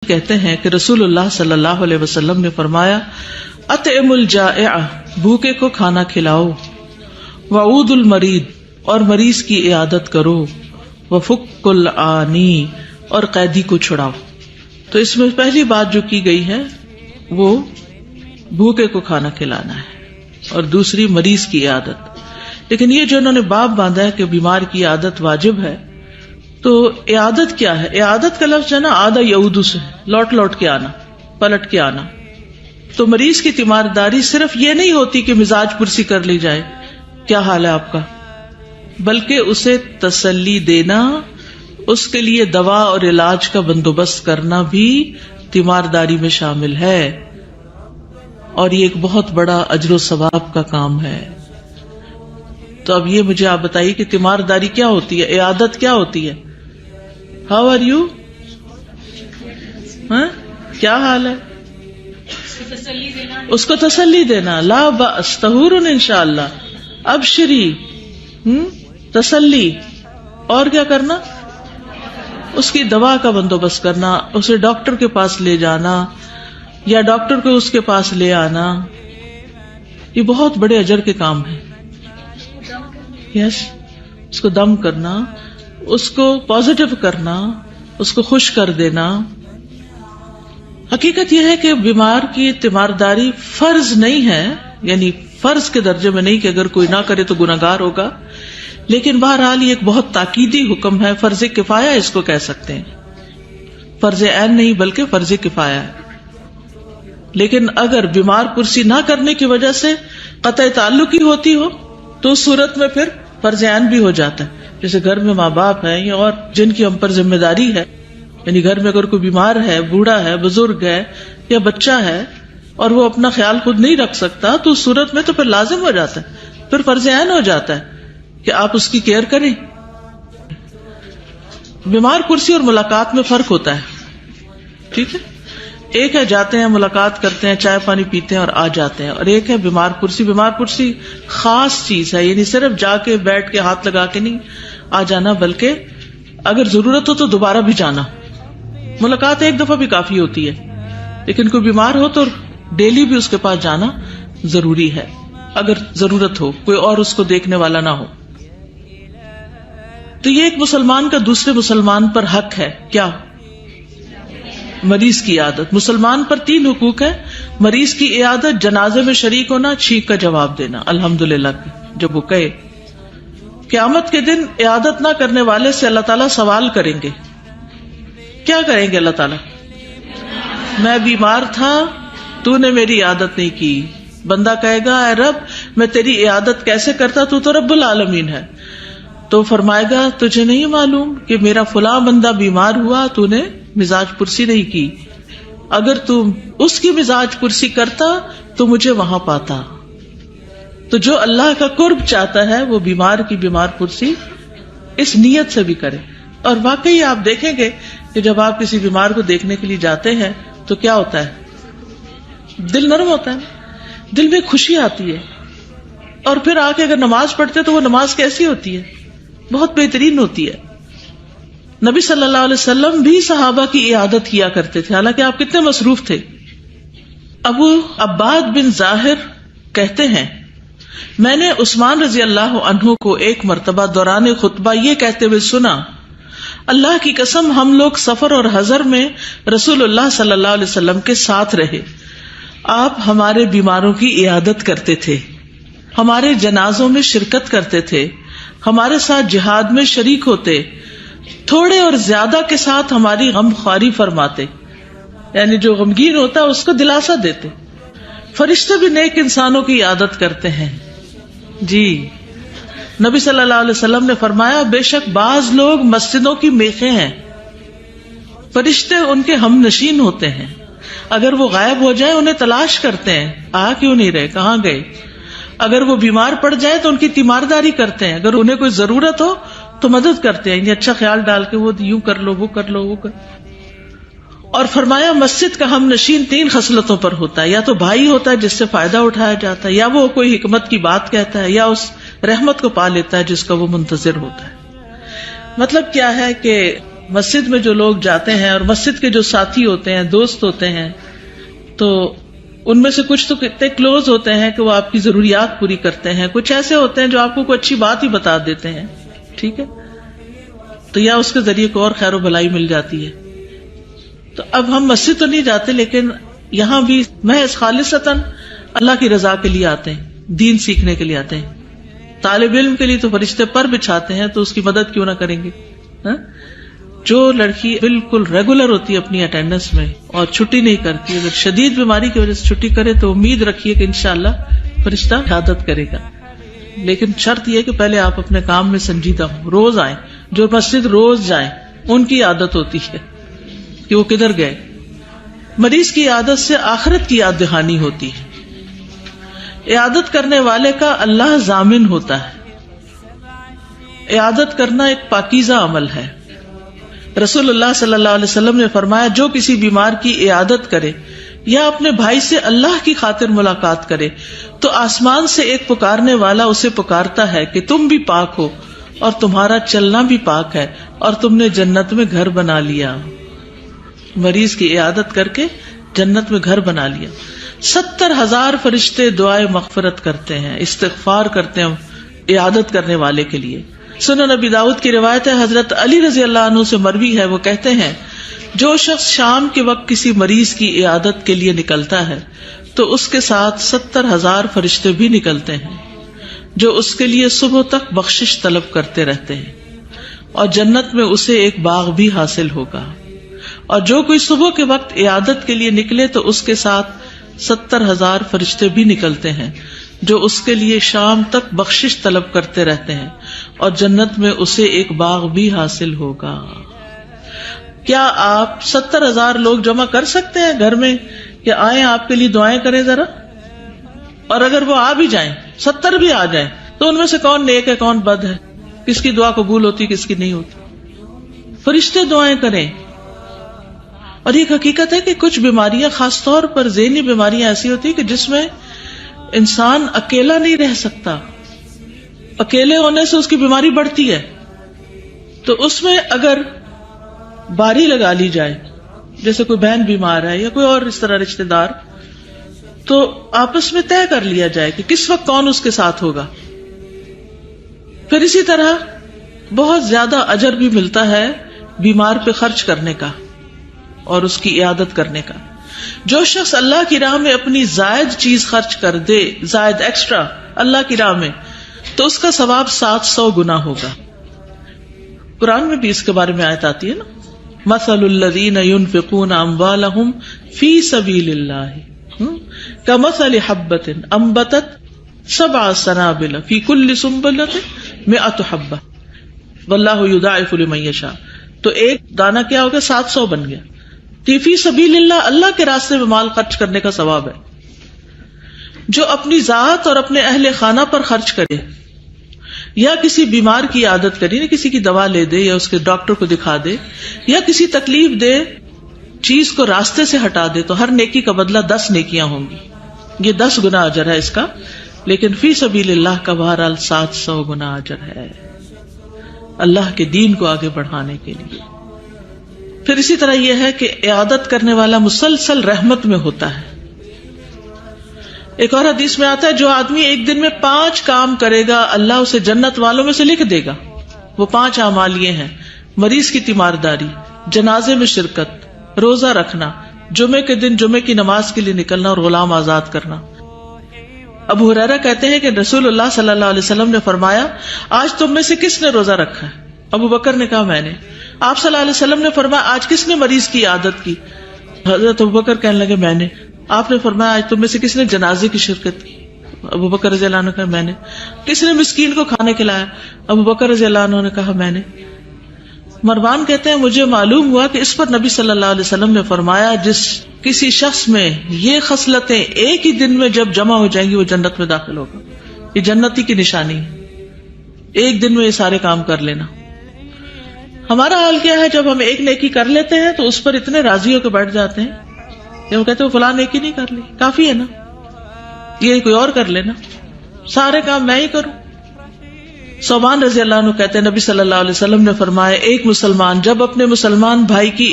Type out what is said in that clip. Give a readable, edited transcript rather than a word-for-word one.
کہتے ہیں کہ رسول اللہ صلی اللہ علیہ وسلم نے فرمایا اطعم الجائع، بھوکے کو کھانا کھلاؤ، وعود المرید، اور مریض کی عیادت کرو، وفک العانی، اور قیدی کو چھڑاؤ۔ تو اس میں پہلی بات جو کی گئی ہے وہ بھوکے کو کھانا کھلانا ہے اور دوسری مریض کی عیادت۔ لیکن یہ جو انہوں نے باب باندھا ہے کہ بیمار کی عیادت واجب ہے، تو عیادت کیا ہے؟ عیادت کا لفظ ہے نا عادہ یعودو سے، لوٹ لوٹ کے آنا، پلٹ کے آنا۔ تو مریض کی تیمارداری صرف یہ نہیں ہوتی کہ مزاج پرسی کر لی جائے کیا حال ہے آپ کا، بلکہ اسے تسلی دینا، اس کے لیے دوا اور علاج کا بندوبست کرنا بھی تیمارداری میں شامل ہے، اور یہ ایک بہت بڑا اجر و ثواب کا کام ہے۔ تو اب یہ مجھے آپ بتائیے کہ تیمارداری کیا ہوتی ہے، عیادت کیا ہوتی ہے؟ ہاؤ آر یو، کیا حال ہے؟ اس کو تسلی دینا، لا بأس طہور انشاءاللہ، ابشری، تسلی۔ اور کیا کرنا؟ اس کی دوا کا بندوبست کرنا، اسے ڈاکٹر کے پاس لے جانا یا ڈاکٹر کو اس کے پاس لے آنا، یہ بہت بڑے اجر کے کام ہیں۔ یس، اس کو دم کرنا، اس کو پازیٹو کرنا، اس کو خوش کر دینا۔ حقیقت یہ ہے کہ بیمار کی تیمارداری فرض نہیں ہے، یعنی فرض کے درجے میں نہیں کہ اگر کوئی نہ کرے تو گناہگار ہوگا، لیکن بہرحال یہ ایک بہت تاکیدی حکم ہے، فرض کفایہ اس کو کہہ سکتے ہیں، فرض عین نہیں بلکہ فرض کفایہ ہے۔ لیکن اگر بیمار پرسی نہ کرنے کی وجہ سے قطع تعلق ہی ہوتی ہو تو اس صورت میں پھر فرض عین بھی ہو جاتا ہے۔ جیسے گھر میں ماں باپ ہیں یا اور جن کی ہم پر ذمہ داری ہے، یعنی گھر میں اگر کوئی بیمار ہے، بوڑھا ہے، بزرگ ہے یا بچہ ہے اور وہ اپنا خیال خود نہیں رکھ سکتا، تو اس صورت میں تو پھر لازم ہو جاتا ہے، پھر فرض عین ہو جاتا ہے کہ آپ اس کی کیئر کریں۔ بیمار پرسی اور ملاقات میں فرق ہوتا ہے، ٹھیک ہے؟ ایک ہے جاتے ہیں، ملاقات کرتے ہیں، چائے پانی پیتے ہیں اور آ جاتے ہیں، اور ایک ہے بیمار پرسی۔ بیمار پرسی خاص چیز ہے، یعنی صرف جا کے بیٹھ کے ہاتھ لگا کے نہیں آ جانا، بلکہ اگر ضرورت ہو تو دوبارہ بھی جانا۔ ملاقات ایک دفعہ بھی کافی ہوتی ہے، لیکن کوئی بیمار ہو تو ڈیلی بھی اس کے پاس جانا ضروری ہے، اگر ضرورت ہو، کوئی اور اس کو دیکھنے والا نہ ہو۔ تو یہ ایک مسلمان کا دوسرے مسلمان پر حق ہے، کیا؟ مریض کی عیادت۔ مسلمان پر 3 حقوق ہیں، مریض کی عیادت، جنازے میں شریک ہونا، چھینک کا جواب دینا الحمدللہ جب وہ کہے۔ قیامت کے دن عیادت نہ کرنے والے سے اللہ تعالیٰ سوال کریں گے۔ کیا کریں گے اللہ تعالیٰ؟ میں بیمار تھا، تو نے میری عیادت نہیں کی۔ بندہ کہے گا اے رب میں تیری عیادت کیسے کرتا، تو تو رب العالمین ہے۔ تو فرمائے گا تجھے نہیں معلوم کہ میرا فلاں بندہ بیمار ہوا، تو نے مزاج پرسی نہیں کی، اگر تم اس کی مزاج پرسی کرتا تو مجھے وہاں پاتا۔ تو جو اللہ کا قرب چاہتا ہے وہ بیمار کی بیمار پرسی اس نیت سے بھی کرے۔ اور واقعی آپ دیکھیں گے کہ جب آپ کسی بیمار کو دیکھنے کے لیے جاتے ہیں تو کیا ہوتا ہے؟ دل نرم ہوتا ہے، دل میں خوشی آتی ہے، اور پھر آ کے اگر نماز پڑھتے تو وہ نماز کیسی ہوتی ہے؟ بہت بہترین ہوتی ہے۔ نبی صلی اللہ علیہ وسلم بھی صحابہ کی عیادت کیا کرتے تھے، حالانکہ آپ کتنے مصروف تھے۔ ابو عباد بن ظاہر کہتے ہیں میں نے عثمان رضی اللہ عنہ کو ایک مرتبہ دوران خطبہ یہ کہتے ہوئے سنا، اللہ کی قسم ہم لوگ سفر اور حضر میں رسول اللہ صلی اللہ علیہ وسلم کے ساتھ رہے، آپ ہمارے بیماروں کی عیادت کرتے تھے، ہمارے جنازوں میں شرکت کرتے تھے، ہمارے ساتھ جہاد میں شریک ہوتے، تھوڑے اور زیادہ کے ساتھ ہماری غم خواری فرماتے، یعنی جو غمگین ہوتا ہے اس کو دلاسا دیتے۔ فرشتے بھی نیک انسانوں کی عیادت کرتے ہیں۔ جی، نبی صلی اللہ علیہ وسلم نے فرمایا بے شک بعض لوگ مسجدوں کی میخیں ہیں، فرشتے ان کے ہم نشین ہوتے ہیں، اگر وہ غائب ہو جائیں انہیں تلاش کرتے ہیں، آ کیوں نہیں رہے، کہاں گئے؟ اگر وہ بیمار پڑ جائے تو ان کی تیمارداری کرتے ہیں، اگر انہیں کوئی ضرورت ہو تو مدد کرتے ہیں، یعنی اچھا خیال ڈال کے وہ یوں کر لو، وہ کر لو، وہ کر۔ اور فرمایا مسجد کا ہم نشین 3 خصلتوں پر ہوتا ہے، یا تو بھائی ہوتا ہے جس سے فائدہ اٹھایا جاتا ہے، یا وہ کوئی حکمت کی بات کہتا ہے، یا اس رحمت کو پا لیتا ہے جس کا وہ منتظر ہوتا ہے۔ مطلب کیا ہے کہ مسجد میں جو لوگ جاتے ہیں اور مسجد کے جو ساتھی ہوتے ہیں، دوست ہوتے ہیں، تو ان میں سے کچھ تو کتنے کلوز ہوتے ہیں کہ وہ آپ کی ضروریات پوری کرتے ہیں، کچھ ایسے ہوتے ہیں جو آپ کو کوئی اچھی بات ہی بتا دیتے ہیں، ٹھیک ہے، تو یا اس کے ذریعے کو اور خیر و بھلائی مل جاتی ہے. تو اب ہم مسجد تو نہیں جاتے، لیکن یہاں بھی محض خالصتاً اللہ کی رضا کے لیے آتے ہیں، دین سیکھنے کے لیے آتے ہیں. طالب علم کے لیے تو فرشتے پر بچھاتے ہیں، تو اس کی مدد کیوں نہ کریں گے. جو لڑکی بالکل ریگولر ہوتی ہے اپنی اٹینڈنس میں اور چھٹی نہیں کرتی، اگر شدید بیماری کی وجہ سے چھٹی کرے تو امید رکھیے کہ انشاءاللہ فرشتہ عادت کرے گا. لیکن شرط یہ کہ پہلے آپ اپنے کام میں سنجیدہ ہوں، روز آئیں. جو مسجد روز جائیں ان کی عادت ہوتی ہے کہ وہ کدھر گئے. مریض کی عادت سے آخرت کی یاد دہانی ہوتی ہے. عیادت کرنے والے کا اللہ ضامن ہوتا ہے. عیادت کرنا ایک پاکیزہ عمل ہے. رسول اللہ صلی اللہ علیہ وسلم نے فرمایا، جو کسی بیمار کی عیادت کرے یا اپنے بھائی سے اللہ کی خاطر ملاقات کرے تو آسمان سے ایک پکارنے والا اسے پکارتا ہے کہ تم بھی پاک ہو اور تمہارا چلنا بھی پاک ہے اور تم نے جنت میں گھر بنا لیا. مریض کی عیادت کر کے جنت میں گھر بنا لیا. 70,000 فرشتے دعائے مغفرت کرتے ہیں، استغفار کرتے ہیں عیادت کرنے والے کے لیے. سنن نبی داؤد کی روایت ہے، حضرت علی رضی اللہ عنہ سے مروی ہے، وہ کہتے ہیں جو شخص شام کے وقت کسی مریض کی عیادت کے لیے نکلتا ہے تو اس کے ساتھ 70,000 فرشتے بھی نکلتے ہیں جو اس کے لیے صبح تک بخشش طلب کرتے رہتے ہیں، اور جنت میں اسے ایک باغ بھی حاصل ہوگا. اور جو کوئی صبح کے وقت عیادت کے لیے نکلے تو اس کے ساتھ 70,000 فرشتے بھی نکلتے ہیں جو اس کے لیے شام تک بخشش طلب کرتے رہتے ہیں، اور جنت میں اسے ایک باغ بھی حاصل ہوگا. کیا آپ 70,000 لوگ جمع کر سکتے ہیں گھر میں کہ آئیں آپ کے لیے دعائیں کریں ذرا؟ اور اگر وہ آ بھی جائیں، 70 بھی آ جائیں، تو ان میں سے کون نیک ہے کون بد ہے، کس کی دعا قبول ہوتی کس کی نہیں ہوتی؟ فرشتے دعائیں کریں. اور یہ حقیقت ہے کہ کچھ بیماریاں، خاص طور پر ذہنی بیماریاں ایسی ہوتی ہیں کہ جس میں انسان اکیلا نہیں رہ سکتا، اکیلے ہونے سے اس کی بیماری بڑھتی ہے. تو اس میں اگر باری لگا لی جائے، جیسے کوئی بہن بیمار ہے یا کوئی اور اس طرح رشتے دار، تو آپس میں طے کر لیا جائے کہ کس وقت کون اس کے ساتھ ہوگا. پھر اسی طرح بہت زیادہ اجر بھی ملتا ہے بیمار پہ خرچ کرنے کا اور اس کی عیادت کرنے کا. جو شخص اللہ کی راہ میں اپنی زائد چیز خرچ کر دے، زائد ایکسٹرا اللہ کی راہ میں، تو اس کا ثواب 700 گنا ہوگا. قرآن میں بھی اس کے بارے میں آیت آتی ہے نا، مثل الذین ينفقون اموالهم فی سبیل اللہ کمثل حبۃ انبتت 7 سنابل فی کل سنبلۃ 100 حبۃ واللہ یضاعف لمن یشاء. تو ایک دانہ کیا ہوگا 700 بن گیا. فی سبیل اللہ، اللہ کے راستے میں مال خرچ کرنے کا ثواب ہے. جو اپنی ذات اور اپنے اہل خانہ پر خرچ کرے یا کسی بیمار کی عادت کرے، یا کسی کی دوا لے دے یا اس کے ڈاکٹر کو دکھا دے یا کسی تکلیف دے چیز کو راستے سے ہٹا دے، تو ہر نیکی کا بدلہ 10 نیکیاں ہوں گی. یہ 10 گنا اجر ہے اس کا. لیکن فی سبیل اللہ کا بہرحال 700 گنا اجر ہے اللہ کے دین کو آگے بڑھانے کے لیے. پھر اسی طرح یہ ہے کہ عیادت کرنے والا مسلسل رحمت میں ہوتا ہے. ایک اور حدیث میں آتا ہے، جو آدمی ایک دن میں 5 کام کرے گا اللہ اسے جنت والوں میں سے لکھ دے گا. وہ 5 اعمال یہ ہیں: مریض کی تیمارداری، جنازے میں شرکت، روزہ رکھنا، جمعے کے دن جمعے کی نماز کے لیے نکلنا اور غلام آزاد کرنا. ابو ہریرہ کہتے ہیں کہ رسول اللہ صلی اللہ علیہ وسلم نے فرمایا، آج تم میں سے کس نے روزہ رکھا ہے؟ ابو بکر نے کہا میں نے. آپ صلی اللہ علیہ وسلم نے فرمایا، آج کس نے مریض کی عادت کی؟ حضرت ابو بکر کہنے لگے میں نے. آپ نے فرمایا، آج تم میں سے کس نے جنازے کی شرکت کی؟ ابو بکر رضی اللہ عنہ نے کہا میں نے. کس نے مسکین کو کھانے کھلایا؟ ابو بکر رضی اللہ عنہ نے کہا میں نے. مروان کہتے ہیں مجھے معلوم ہوا کہ اس پر نبی صلی اللہ علیہ وسلم نے فرمایا، جس کسی شخص میں یہ خصلتیں ایک ہی دن میں جب جمع ہو جائیں گی وہ جنت میں داخل ہوگا. یہ جنتی کی نشانی ہے، ایک دن میں یہ سارے کام کر لینا. ہمارا حال کیا ہے؟ جب ہم ایک نیکی کر لیتے ہیں تو اس پر اتنے راضی ہو کے بیٹھ جاتے ہیں، جب ہم کہتے ہیں فلاں نیکی نہیں کر لی، کافی ہے نا، یہ کوئی اور کر لینا، سارے کام میں ہی کروں. صوبان رضی اللہ عنہ کہتے ہیں نبی صلی اللہ علیہ وسلم نے فرمایا ایک مسلمان جب اپنے مسلمان بھائی کی